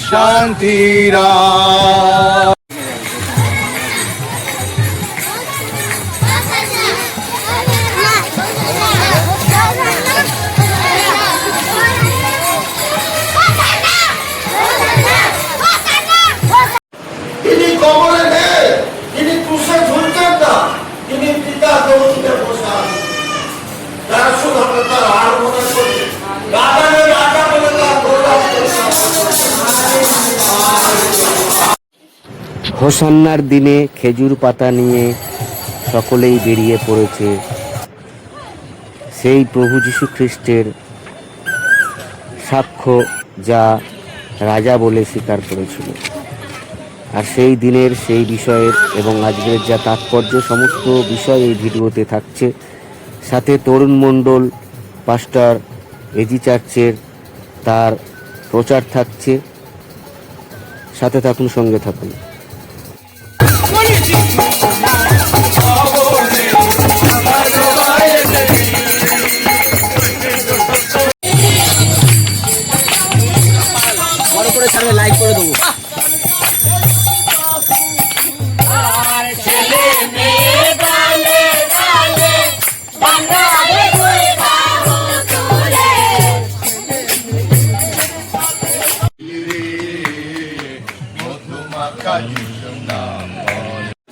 শান্তিরা। তিনি কবরে নেই, তিনি ক্রুশে ঝুলছেন না, তিনি পিতা দৌড়ে বসা। তারা শুধু আমরা তার হার মনে করি, রাজারে রাজা বলে তার প্রলাপ হোসান্নার দিনে খেজুর পাতা নিয়ে সকলেই বেরিয়ে পড়েছে সেই প্রভু যীশু খ্রিস্টের সাক্ষ্য, যা রাজা বলে স্বীকার করেছিল। আর সেই দিনের সেই বিষয়ের এবং আজকের যা তাৎপর্য, সমস্ত বিষয় এই ভিডিওতে থাকছে। সাথে তরুণ মণ্ডল পাস্টার এজি চার্চের তার প্রচার থাকছে। সাথে থাকুন, সঙ্গে থাকুন। বড় করে সামনে লাইক করে দেবো।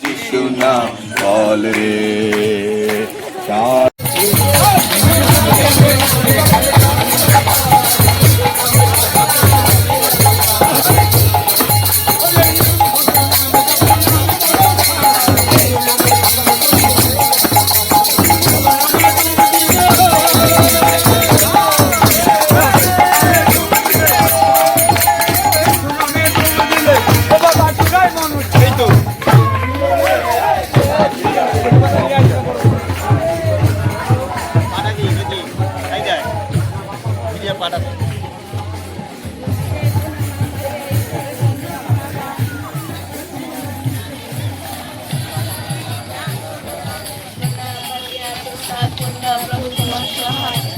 যিশু নাম বল রে।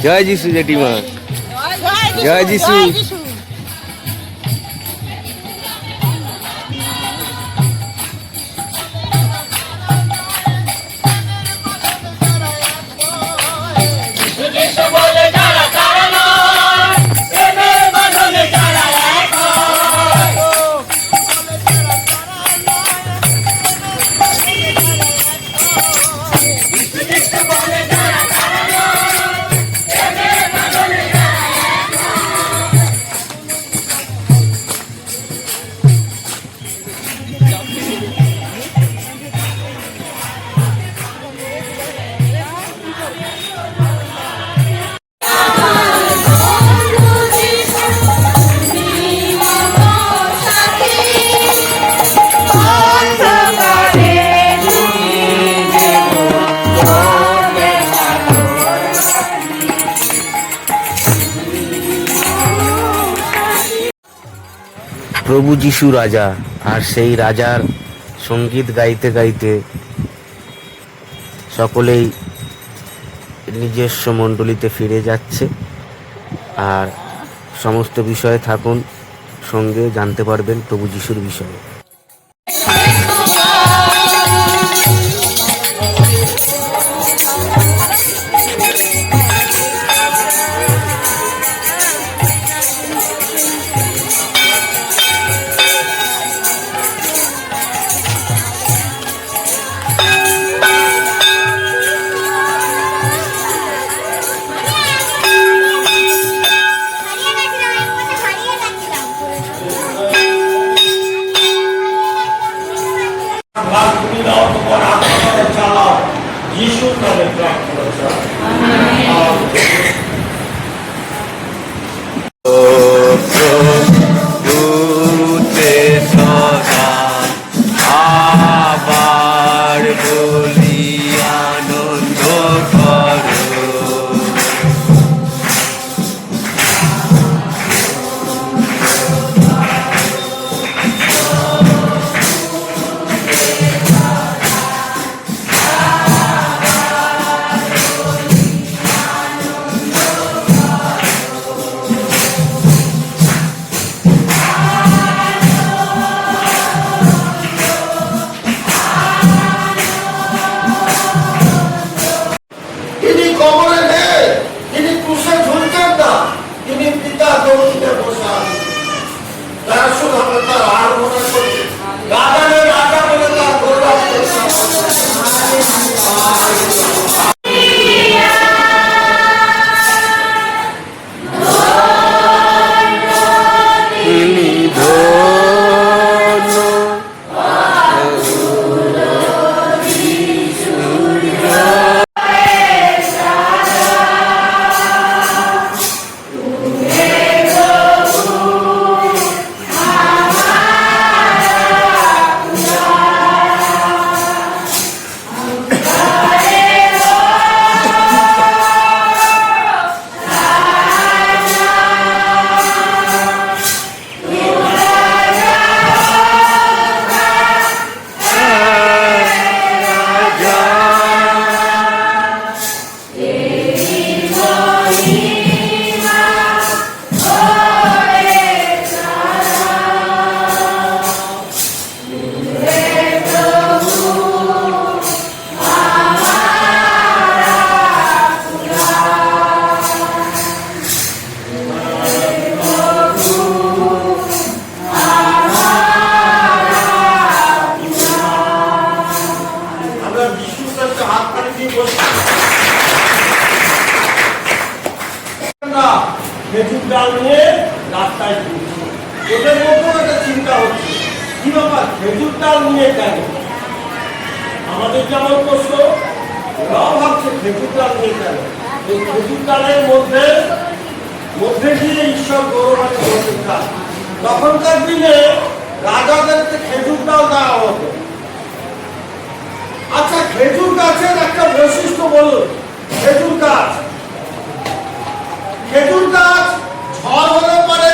জয় যিশু জেঠিমা, জয় যিশু। প্রভু যিশু রাজা, আর সেই রাজার সঙ্গীত গাইতে গাইতে সকলেই নিজস্ব মণ্ডলীতে ফিরে যাচ্ছে। আর সমস্ত বিষয়ে থাকুন সঙ্গে, জানতে পারবেন প্রভু যিশুর বিষয়ে। খেজুর ডাল নিয়ে কেন? আমাদের যেমন প্রশ্ন, ওরাও ভাবছে খেজুর ডাল নিয়ে কেন? এই খেজুর ডালের মধ্যে দিয়ে ঈশ্বর গৌরবান্বিত হতে চান। তখনকার দিনে রাজাদেরকে খেজুর ডাল দেওয়া হতো। আচ্ছা, খেজুর গাছের একটা বৈশিষ্ট্য বলুন। খেজুর গাছ ঝড় হলে পরে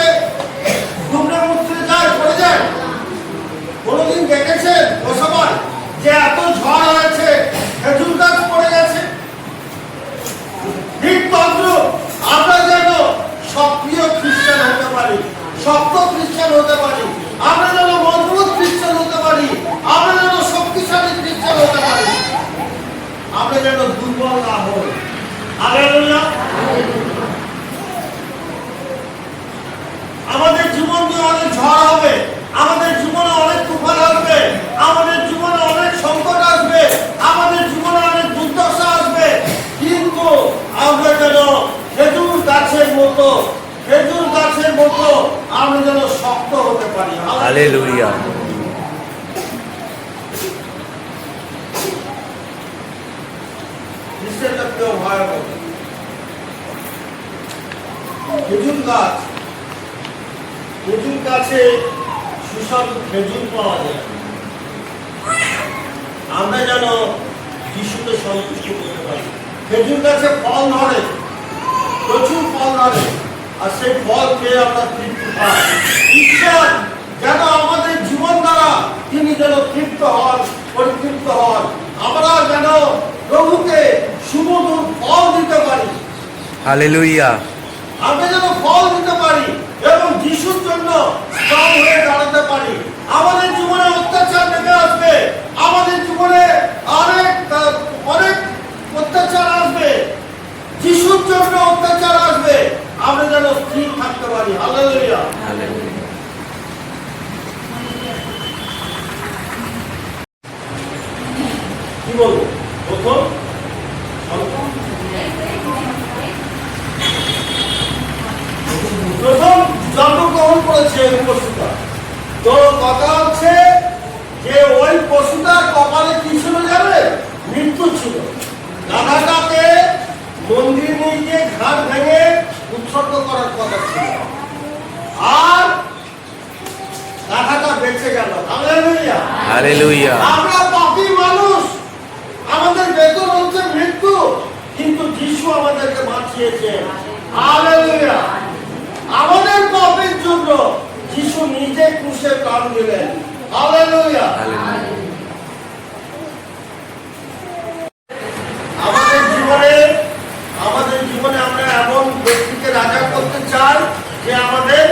দুমড়ে মুচড়ে যায়, পড়ে যায়। কোনদিন দেখেছেন ও সময় যে এত ঝড় হয়েছে খেজুর গাছ পড়ে গেছে? ঠিক তদ্রূপ আমরা যেন সক্রিয় খ্রিস্টান হতে পারি, শক্ত খ্রিস্টান হতে পারি, আমরা যেন মজবুত খ্রিস্টান হতে পারি, আমরা যেন শক্তিশালী খ্রিস্টান হতে পারি, আমরা যেন দুর্বল না হই। হালেলুয়া। আমাদের জীবন দিয়ে অনেক ঝড় হবে, আমাদের জীবনে অনেক তুফান আসবে, আমাদের জীবনে অনেক সংকট আসবে, আমাদের জীবনে অনেক দুর্দশা আসবে, কিন্তু আমরা যেন খেজুর গাছের মতো আমরা যেন শক্ত হতে পারি। হালেলুয়া। খেজুর গাছে সুস্বাদু খেজুর পাওয়া যায়। আমরা যেন যিশুকে সন্তুষ্ট করতে পারি। খেজুর গাছে ফল ধরে, প্রচুর ফল ধরে, আর সেই ফল খেয়ে আমরা তৃপ্তি পাই। ঈশ্বর যেন আমাদের জীবন দ্বারা তিনি যেন তৃপ্ত হন, পরিতৃপ্ত হন। আমরা যেন প্রভুকে সুমধুর ফল দিতে পারি। হালেলুয়া। আমরা যেন ফল দিতে পারি এবং যিশুর জন্য স্ট্রং হয়ে দাঁড়াতে পারি। আমাদের জীবনে অত্যাচার নেমে আসবে, আমাদের জীবনে অনেক অত্যাচার আসবে, যিশুর জন্য অত্যাচার আসবে, আমরা যেন স্থির থাকতে পারি। হালেলুয়া। কি বলবো? প্রথম জন্মগ্রহণ করেছে ওই পশুটা। তো কথা হচ্ছে যে ওই পশুটার কপালে কি ছিল জানে? মৃত্যু ছিল। গাধাটাকে মন্দির নিয়ে গিয়ে ঘাট ভেঙে উৎসর্গ করার কথা ছিল, আর গাধাটা বেঁচে গেল। হালেলুয়া। হালেলুয়া। আমরা পাপী মানুষ, আমাদের বেতন হচ্ছে মৃত্যু, কিন্তু যিশু আমাদেরকে বাঁচিয়েছে। হালেলুয়া। আমাদের পাপের জন্য যিশু নিজে ক্রুশে প্রাণ দিলেন। হালেলুয়া। আমাদের জীবনে আমরা এমন ব্যক্তিকে রাজা করতে চাই যে আমাদের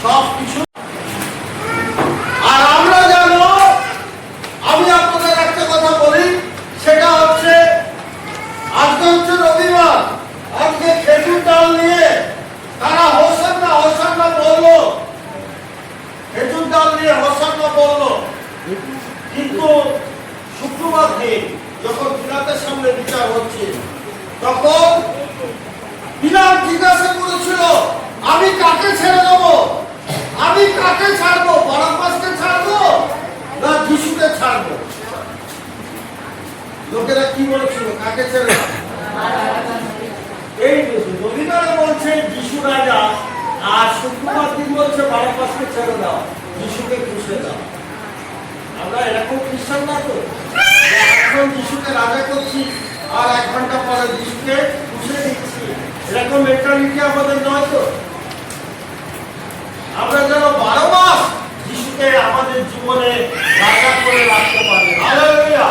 সব কিছু, আর আমরা জানো, আমি আপনাদের একটা কথা বলি, সেটা হচ্ছে আজকে হচ্ছে রবিবার, আজকে খেজুর ডাল নিয়ে তারা হোসান্না হোসান্না বললো, খেজুর ডাল নিয়ে হোসান্না বললো, কিন্তু শুক্রবার দিন যখন পিলাতের সামনে বিচার হচ্ছে, তখন পিলাত জিজ্ঞাসা করেছিল, আমি কাকে ছেড়ে দেবো? আমি কাকে ছাড়বো? বারাব্বাসকে ছাড়বো না যিশুকে ছাড়বো? লোকেরা কি বলেছিল? কাকে ছেড়ে দেবো? এই রবিবারে বলছে যিশু রাজা, আর শুক্রবার দিন বলছে বারাব্বাসকে ছেড়ে দাও, যিশুকে ক্রুশে দাও। আমরা এরকম খ্রিস্টান না তো, এখন যিশুকে রাজা করছি আর 1 ঘন্টা পরে যিশুকে ক্রুশে দিচ্ছি, এরকম মেন্টালিটি আমাদের নয় তো। আমরা যেন 12 মাস যিশুকে আমাদের জীবনে রাজা করে রাখতে পারি। হালেলুয়া।